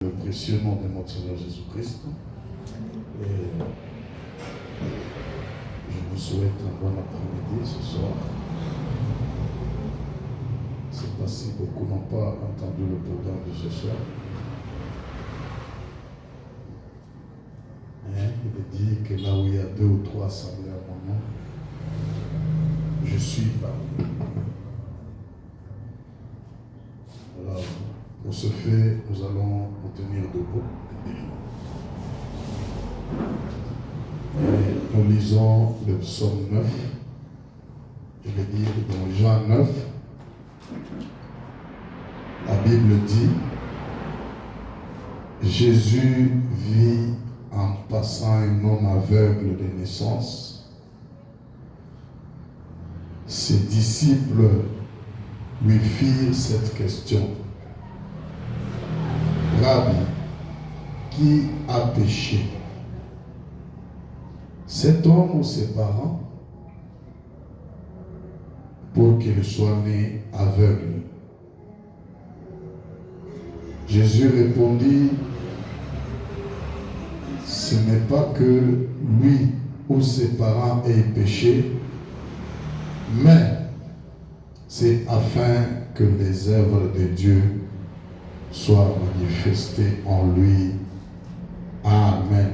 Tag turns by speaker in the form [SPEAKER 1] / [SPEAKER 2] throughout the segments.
[SPEAKER 1] Le précieux nom de notre Seigneur Jésus-Christ. Et je vous souhaite un bon après-midi ce soir. C'est pas si beaucoup n'ont pas entendu le programme de ce soir. Il est dit que là où il y a 2 ou 3 assemblés à mon nom, je suis parmi. Alors, pour ce fait, nous allons nous tenir debout. Et nous lisons le psaume 9. Je vais dire dans Jean 9. La Bible dit, Jésus vit en passant un homme aveugle de naissance. Ses disciples lui firent cette question. Rabbi, qui a péché? Cet homme ou ses parents pour qu'il soit né aveugle? Jésus répondit, ce n'est pas que lui ou ses parents aient péché, mais c'est afin que les œuvres de Dieu soient manifestées en lui. Amen.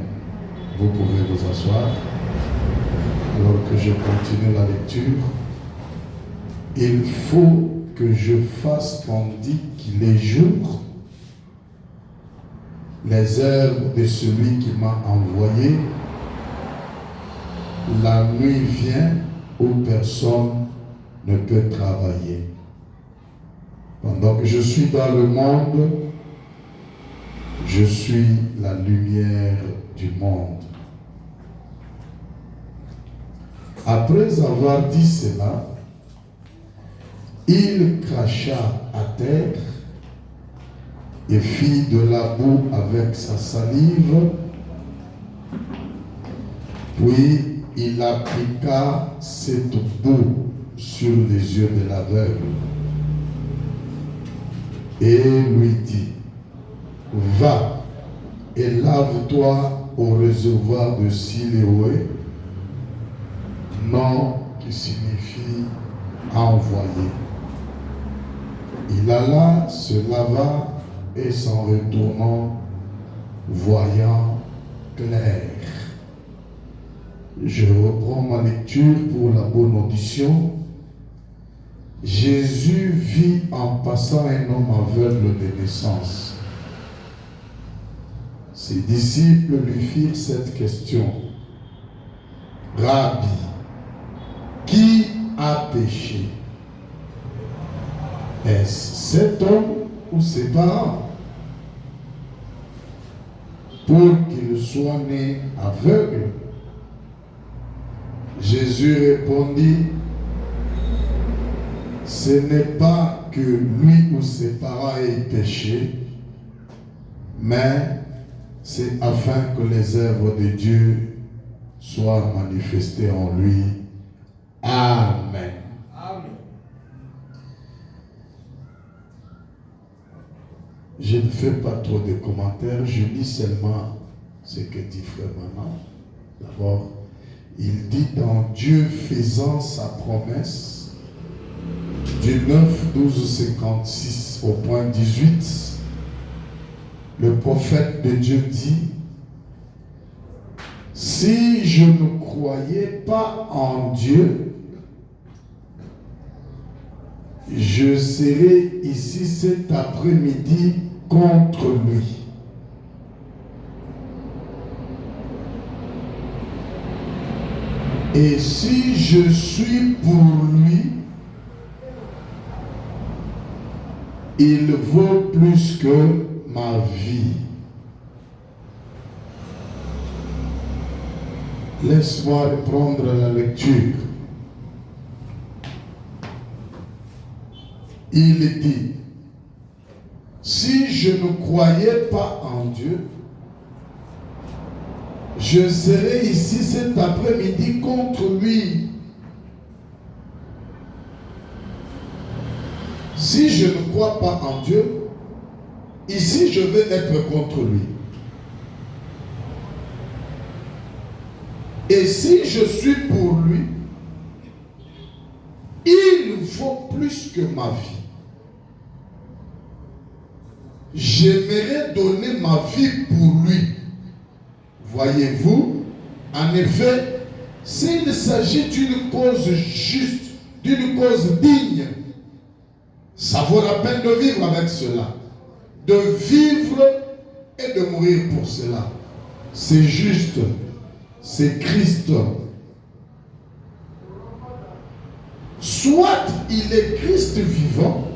[SPEAKER 1] Vous pouvez vous asseoir. Alors que je continue la lecture, il faut que je fasse tandis qu'il est jour les œuvres de celui qui m'a envoyé. La nuit vient où personne ne peut travailler. Pendant que je suis dans le monde, je suis la lumière du monde. Après avoir dit cela, il cracha à terre et fit de la boue avec sa salive, puis il appliqua cette boue sur les yeux de l'aveugle et lui dit, va et lave-toi au réservoir de Siloé, nom qui signifie envoyé. Il alla, se lava et s'en retournant, voyant clair. Je reprends ma lecture pour la bonne audition. Jésus vit en passant un homme aveugle de naissance. Ses disciples lui firent cette question. Rabbi, qui a péché? Est-ce cet homme ou ses parents pour qu'il soit né aveugle? Jésus répondit, ce n'est pas que lui ou ses parents aient péché, mais c'est afin que les œuvres de Dieu soient manifestées en lui. Amen. Amen. Je ne fais pas trop de commentaires, je lis seulement ce que dit Frère Maman. D'abord, il dit dans Dieu faisant sa promesse, du 9-12-56 au point 18, le prophète de Dieu dit, si je ne croyais pas en Dieu, je serai ici cet après-midi contre lui. Et si je suis pour lui, il vaut plus que ma vie. Laisse-moi reprendre la lecture. Il dit, si je ne croyais pas en Dieu, je serai ici cet après-midi contre lui. Si je ne crois pas en Dieu, ici je vais être contre lui. Et si je suis pour lui, il vaut plus que ma vie. J'aimerais donner ma vie pour lui. Voyez-vous, en effet, s'il s'agit d'une cause juste, d'une cause digne, ça vaut la peine de vivre avec cela. De vivre et de mourir pour cela. C'est juste. C'est Christ. Soit il est Christ vivant,